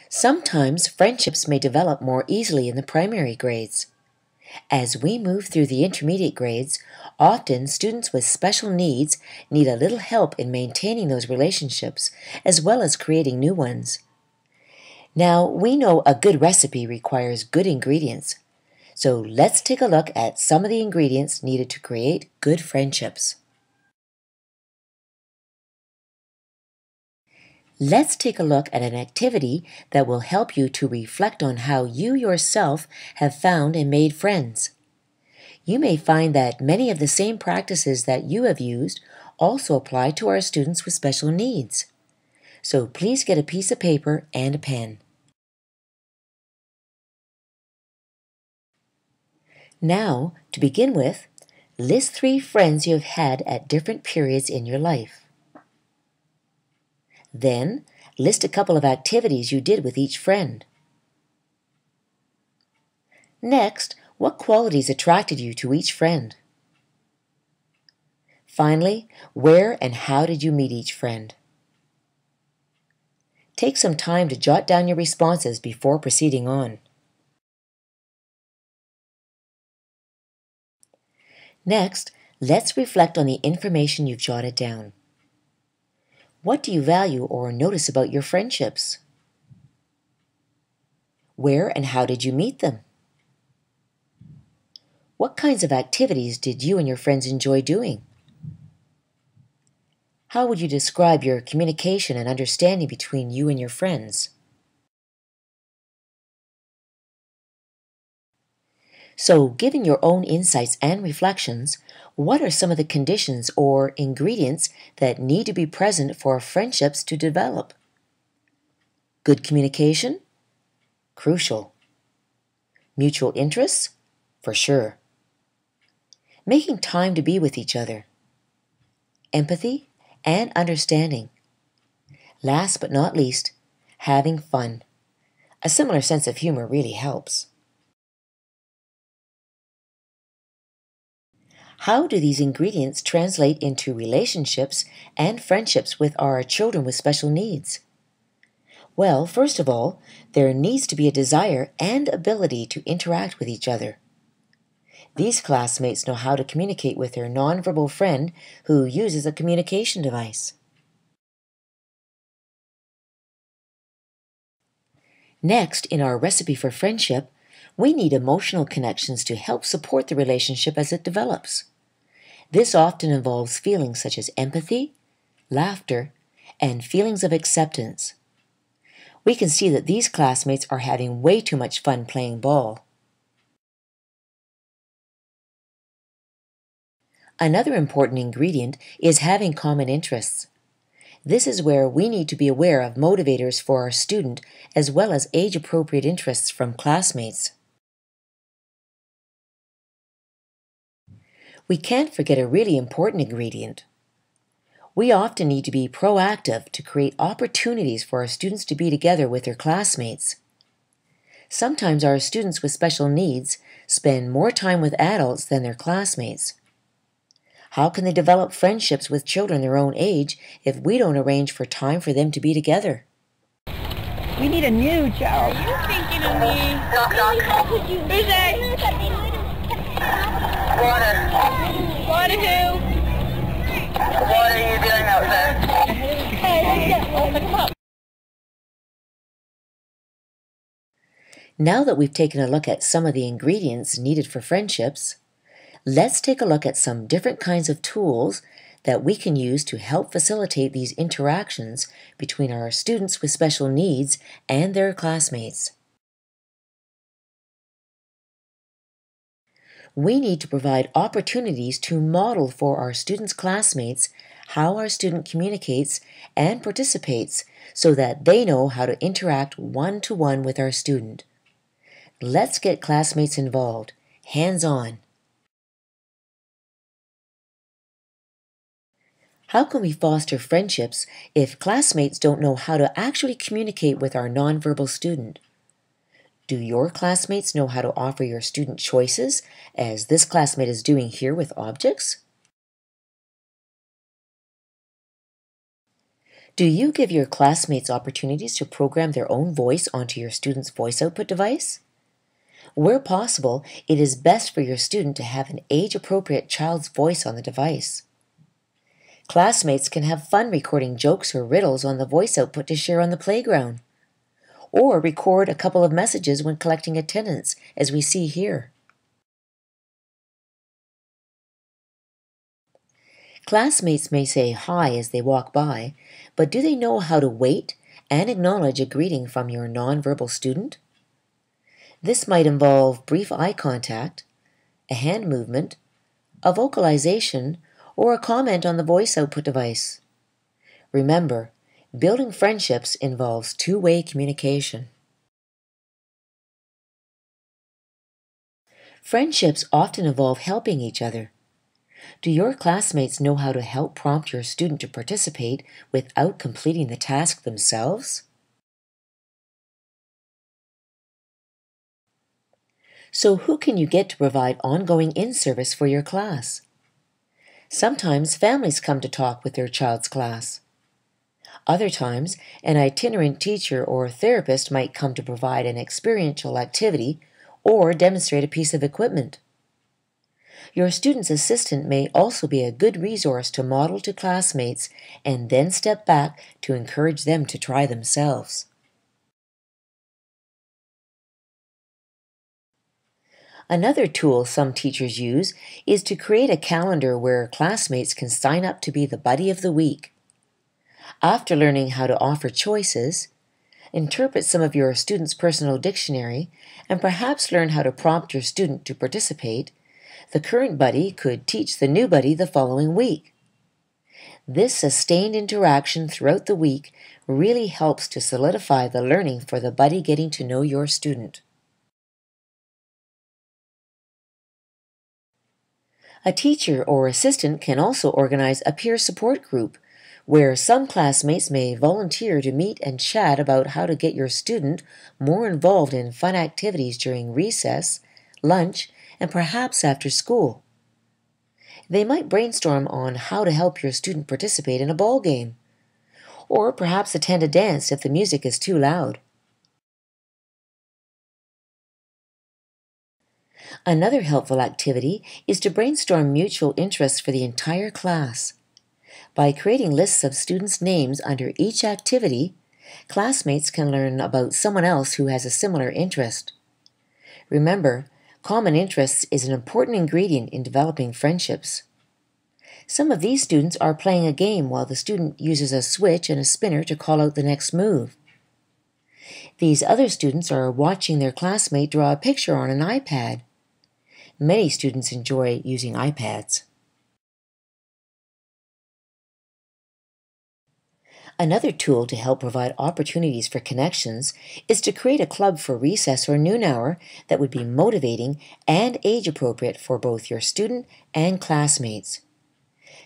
Sometimes friendships may develop more easily in the primary grades. As we move through the intermediate grades, often students with special needs need a little help in maintaining those relationships as well as creating new ones. Now, we know a good recipe requires good ingredients, so let's take a look at some of the ingredients needed to create good friendships. Let's take a look at an activity that will help you to reflect on how you yourself have found and made friends. You may find that many of the same practices that you have used also apply to our students with special needs. So please get a piece of paper and a pen. Now, to begin with, list 3 friends you have had at different periods in your life. Then, list a couple of activities you did with each friend. Next, what qualities attracted you to each friend? Finally, where and how did you meet each friend? Take some time to jot down your responses before proceeding on. Next, let's reflect on the information you've jotted down. What do you value or notice about your friendships? Where and how did you meet them? What kinds of activities did you and your friends enjoy doing? How would you describe your communication and understanding between you and your friends? So, given your own insights and reflections, what are some of the conditions or ingredients that need to be present for friendships to develop? Good communication? Crucial. Mutual interests? For sure. Making time to be with each other. Empathy and understanding. Last but not least, having fun. A similar sense of humor really helps. How do these ingredients translate into relationships and friendships with our children with special needs? Well, first of all, there needs to be a desire and ability to interact with each other. These classmates know how to communicate with their nonverbal friend who uses a communication device. Next, in our recipe for friendship, we need emotional connections to help support the relationship as it develops. This often involves feelings such as empathy, laughter, and feelings of acceptance. We can see that these classmates are having way too much fun playing ball. Another important ingredient is having common interests. This is where we need to be aware of motivators for our student as well as age-appropriate interests from classmates. We can't forget a really important ingredient. We often need to be proactive to create opportunities for our students to be together with their classmates. Sometimes our students with special needs spend more time with adults than their classmates. How can they develop friendships with children their own age if we don't arrange for time for them to be together? We need a new job. Are you thinking of me? Knock, knock. Who's that? Water. Water who? What are you doing out there? Hey, let's pick 'em up. Now that we've taken a look at some of the ingredients needed for friendships, let's take a look at some different kinds of tools that we can use to help facilitate these interactions between our students with special needs and their classmates. We need to provide opportunities to model for our students' classmates how our student communicates and participates so that they know how to interact one-to-one with our student. Let's get classmates involved, hands-on. How can we foster friendships if classmates don't know how to actually communicate with our nonverbal student? Do your classmates know how to offer your student choices, as this classmate is doing here with objects? Do you give your classmates opportunities to program their own voice onto your student's voice output device? Where possible, it is best for your student to have an age-appropriate child's voice on the device. Classmates can have fun recording jokes or riddles on the voice output to share on the playground, or record a couple of messages when collecting attendance, as we see here. Classmates may say hi as they walk by, but do they know how to wait and acknowledge a greeting from your nonverbal student? This might involve brief eye contact, a hand movement, a vocalization, or a comment on the voice output device. Remember, building friendships involves two-way communication. Friendships often involve helping each other. Do your classmates know how to help prompt your student to participate without completing the task themselves? So who can you get to provide ongoing in-service for your class? Sometimes families come to talk with their child's class. Other times, an itinerant teacher or therapist might come to provide an experiential activity or demonstrate a piece of equipment. Your student's assistant may also be a good resource to model to classmates and then step back to encourage them to try themselves. Another tool some teachers use is to create a calendar where classmates can sign up to be the buddy of the week. After learning how to offer choices, interpret some of your student's personal dictionary, and perhaps learn how to prompt your student to participate, the current buddy could teach the new buddy the following week. This sustained interaction throughout the week really helps to solidify the learning for the buddy getting to know your student. A teacher or assistant can also organize a peer support group, where some classmates may volunteer to meet and chat about how to get your student more involved in fun activities during recess, lunch, and perhaps after school. They might brainstorm on how to help your student participate in a ball game, or perhaps attend a dance if the music is too loud. Another helpful activity is to brainstorm mutual interests for the entire class. By creating lists of students' names under each activity, classmates can learn about someone else who has a similar interest. Remember, common interests is an important ingredient in developing friendships. Some of these students are playing a game while the student uses a switch and a spinner to call out the next move. These other students are watching their classmate draw a picture on an iPad. Many students enjoy using iPads. Another tool to help provide opportunities for connections is to create a club for recess or noon hour that would be motivating and age-appropriate for both your student and classmates.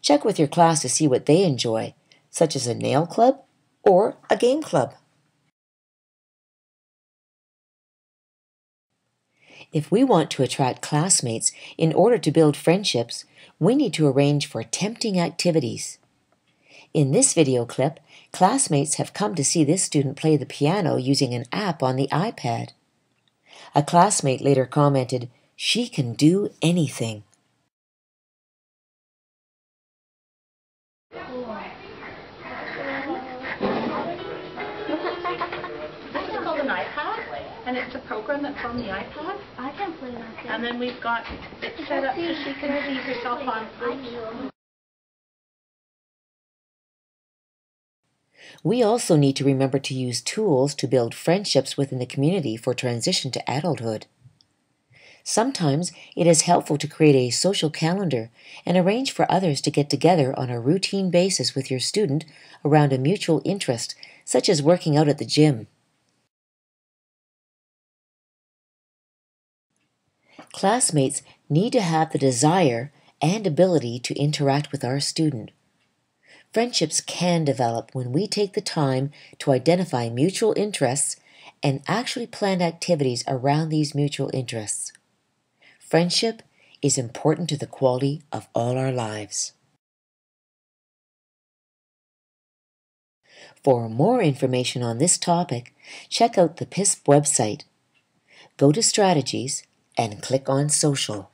Check with your class to see what they enjoy, such as a nail club or a game club. If we want to attract classmates in order to build friendships, we need to arrange for tempting activities. In this video clip, classmates have come to see this student play the piano using an app on the iPad. A classmate later commented, "She can do anything." This is called an iPad, and it's a program that's on the iPad. I can play that. And then we've got it set up so she can see herself on. We also need to remember to use tools to build friendships within the community for transition to adulthood. Sometimes it is helpful to create a social calendar and arrange for others to get together on a routine basis with your student around a mutual interest, such as working out at the gym. Classmates need to have the desire and ability to interact with our student. Friendships can develop when we take the time to identify mutual interests and actually plan activities around these mutual interests. Friendship is important to the quality of all our lives. For more information on this topic, check out the PISP website. Go to Strategies and click on Social.